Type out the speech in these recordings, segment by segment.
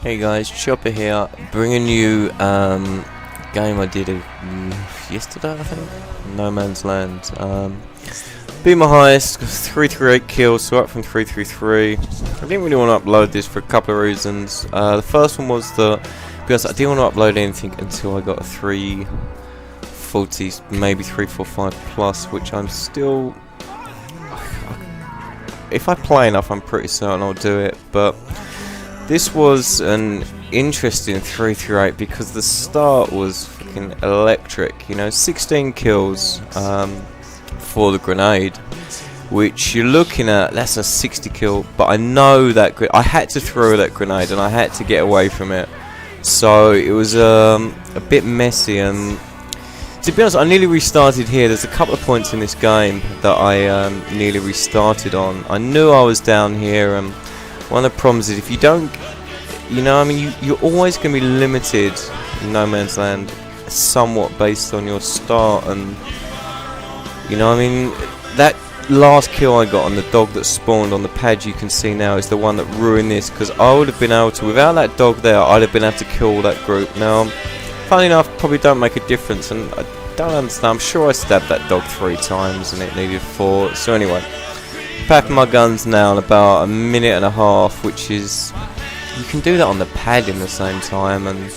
Hey guys, Chopper here, bringing you game I did yesterday, I think, No Man's Land. Beat my highest, 338 kills, so up from 333. I didn't really want to upload this for a couple of reasons. The first one was that because I didn't want to upload anything until I got a 340, maybe 345 plus, which I'm still. If I play enough, I'm pretty certain I'll do it, but this was an interesting 338 because the start was fucking electric. You know, 16 kills for the grenade, which you're looking at, that's a 60 kill, but I know that I had to throw that grenade and I had to get away from it, so it was a bit messy. And to be honest, I nearly restarted here. There's a couple of points in this game that I nearly restarted on. I knew I was down here, and one of the problems is if you don't, you know, I mean, you're always going to be limited in No Man's Land somewhat based on your start. And you know, I mean, that last kill I got on the dog that spawned on the pad you can see now is the one that ruined this, because I would have been able to, without that dog there, I'd have been able to kill that group. Now, funny enough, probably don't make a difference, and I don't understand. I'm sure I stabbed that dog 3 times and it needed 4. So anyway, packing my guns now in about a minute and a half, which is, you can do that on the pad in the same time. And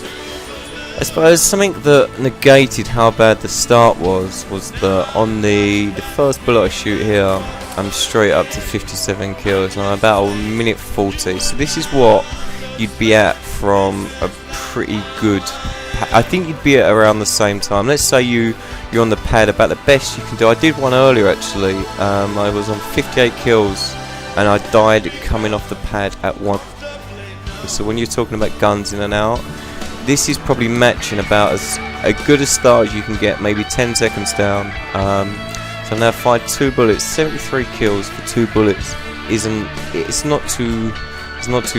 I suppose something that negated how bad the start was that on the first bullet I shoot here, I'm straight up to 57 kills and I'm about a minute 40. So this is what you'd be at from a pretty good, I think you'd be at around the same time. Let's say you're on the pad, about the best you can do. I did one earlier actually. I was on 58 kills and I died coming off the pad at 1. So when you're talking about guns in and out, this is probably matching about as a good a start as you can get, maybe 10 seconds down. So I've now fired 2 bullets, 73 kills for 2 bullets. It's not too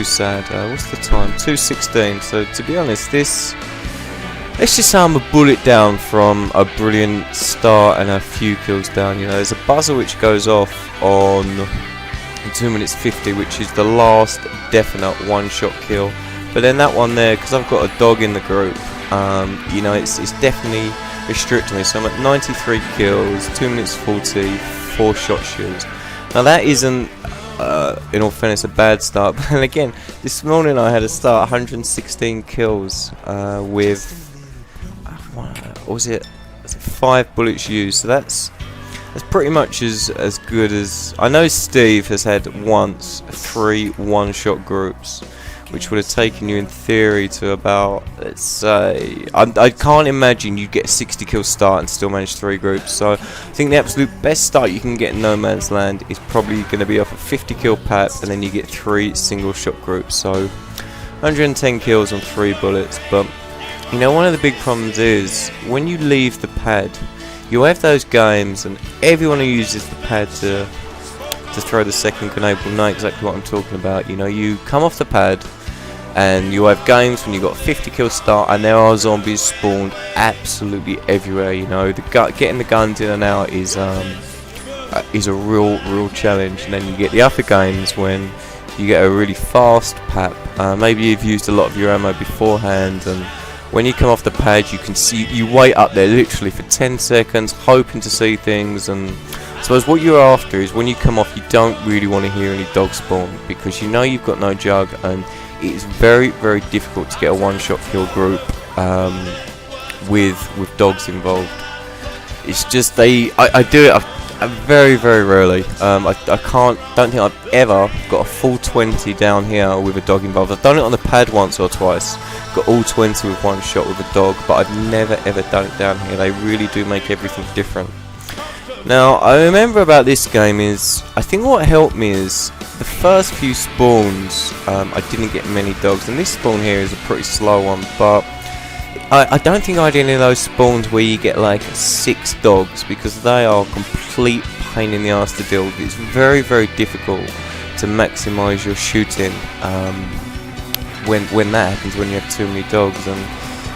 sad. What's the time? 2:16. So to be honest, let's just say I'm a bullet down from a brilliant start and a few kills down. You know, there's a buzzer which goes off on 2 minutes 50, which is the last definite one-shot kill. But then that one there, because I've got a dog in the group, you know, it's definitely restricting me. So I'm at 93 kills, 2 minutes 40, 4 shot shoes. Now that isn't, in all fairness, a bad start. But again, this morning I had a start 116 kills with, what was it? 5 bullets used. So that's pretty much as good as, I know Steve has had once 3 one-shot groups, which would have taken you in theory to about, let's say, I can't imagine you'd get a 60 kill start and still manage 3 groups. So I think the absolute best start you can get in No Man's Land is probably going to be off a 50 kill pack, and then you get 3 single shot groups. So 110 kills on 3 bullets. But you know, one of the big problems is when you leave the pad, you have those games, and everyone who uses the pad to throw the second grenade will know exactly what I'm talking about. You know, you come off the pad and you have games when you got a 50 kill start and there are zombies spawned absolutely everywhere. You know, getting the guns in and out is a real challenge. And then you get the other games when you get a really fast pap. Maybe you've used a lot of your ammo beforehand, and when you come off the pad, you can see, you wait up there literally for 10 seconds hoping to see things. And I suppose what you're after is when you come off, you don't really want to hear any dog spawn, because you know you've got no jug and it is very difficult to get a one-shot kill group with dogs involved. It's just I do it very rarely. I don't think I've ever got a full 20 down here with a dog involved. I've done it on the pad once or twice, got all 20 with one shot with a dog, but I've never ever done it down here. They really do make everything different. Now, I remember about this game is, I think what helped me is the first few spawns, I didn't get many dogs, and this spawn here is a pretty slow one, but I don't think I had any of those spawns where you get like 6 dogs, because they are a complete pain in the ass to deal with. It's very difficult to maximise your shooting when that happens, when you have too many dogs. And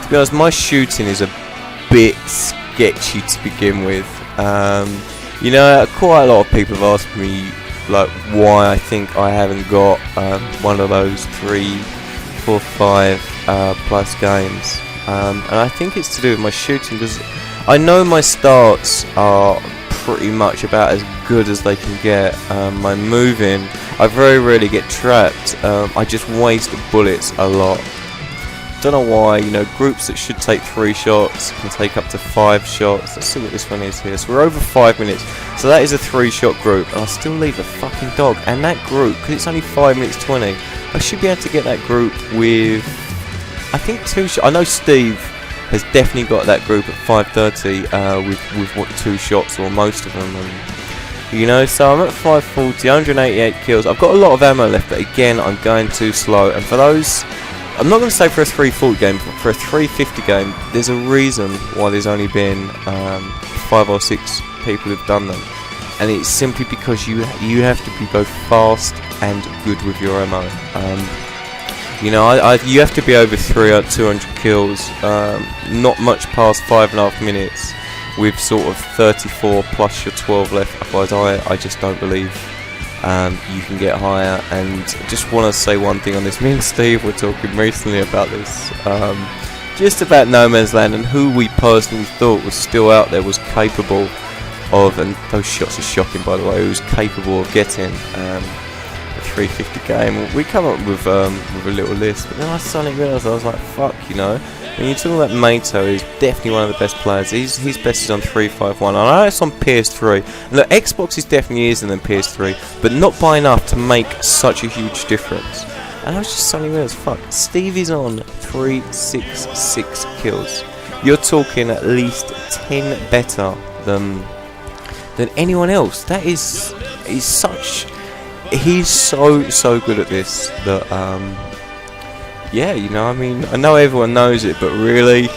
to be honest, my shooting is a bit sketchy to begin with. You know, quite a lot of people have asked me like why I think I haven't got one of those 3 4 or 5 plus games, and I think it's to do with my shooting, because I know my starts are pretty much about as good as they can get. My moving, I very rarely get trapped. I just waste bullets a lot. Don't know why. You know, groups that should take 3 shots can take up to 5 shots. Let's see what this one is here. So we're over 5 minutes. So that is a 3-shot group, and I'll still leave a fucking dog. And that group, because it's only 5 minutes 20, I should be able to get that group with, I think, 2 shots. I know Steve has definitely got that group at 5:30 with what, 2 shots or most of them. And, you know, so I'm at 540, 188 kills. I've got a lot of ammo left, but again, I'm going too slow. And for those, I'm not going to say for a 340 game, but for a 350 game, there's a reason why there's only been 5 or 6 people who've done them, and it's simply because you have to be both fast and good with your ammo. You know, you have to be over 200 kills, not much past 5.5 minutes, with sort of 34 plus your 12 left. Otherwise, I just don't believe you can get higher. And I just want to say one thing on this. Me and Steve were talking recently about this, just about No Man's Land and who we personally thought was still out there, was capable of, and those shots are shocking by the way, who was capable of getting a 350 game. We come up with a little list, but then I suddenly realised, I was like, fuck, you know. When you're talking about Mato, he's definitely one of the best players. His best is on 351. I know it's on PS3. And look, Xbox is definitely easier than PS3, but not by enough to make such a huge difference. And I was just suddenly realised, fuck, Steve is on 366 kills. You're talking at least 10 better than anyone else. That is, he's so good at this that yeah, you know, I mean, I know everyone knows it, but really,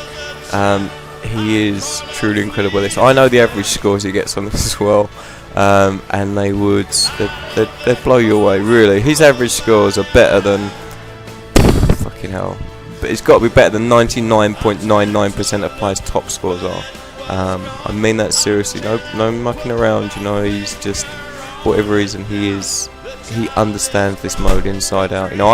he is truly incredible at this. I know the average scores he gets on this as well, and they'd blow you away, really. His average scores are better than, fucking hell, but it's got to be better than 99.99% of players' top scores are. I mean that seriously, no mucking around, you know, he's just, for whatever reason, he understands this mode inside out. You know,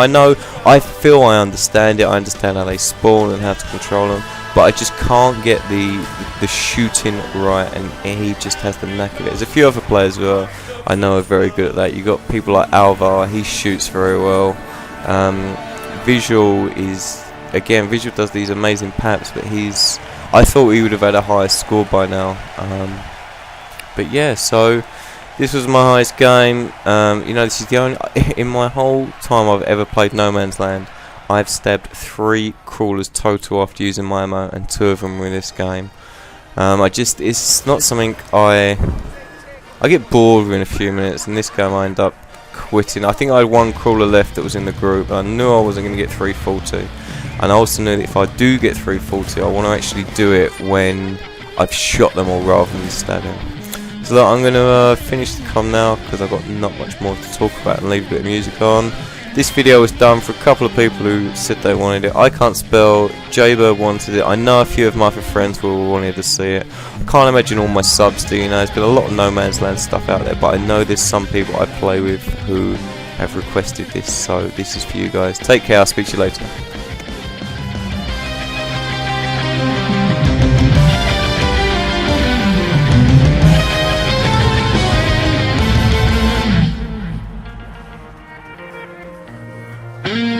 I feel I understand it. I understand how they spawn and how to control them, but I just can't get the shooting right, and he just has the knack of it. There's a few other players who I know are very good at that. You got people like Alvar. He shoots very well. Visual does these amazing paps, but I thought he would have had a higher score by now. But yeah, so this was my highest game. You know, this is the only, in my whole time I've ever played No Man's Land, I've stabbed 3 crawlers total after using my ammo, and 2 of them were in this game. It's not something I get bored within a few minutes, and this game I end up quitting. I think I had 1 crawler left that was in the group. I knew I wasn't going to get 340, and I also knew that if I do get 340, I want to actually do it when I've shot them all rather than stabbing. So look, I'm going to finish the comm now, because I've got not much more to talk about, and leave a bit of music on. This video was done for a couple of people who said they wanted it. I can't spell. Jaybird wanted it. I know a few of my other friends will wanted to see it. I can't imagine all my subs do, you know. There's been a lot of No Man's Land stuff out there, but I know there's some people I play with who have requested this, so this is for you guys. Take care, I'll speak to you later. Mm-hmm.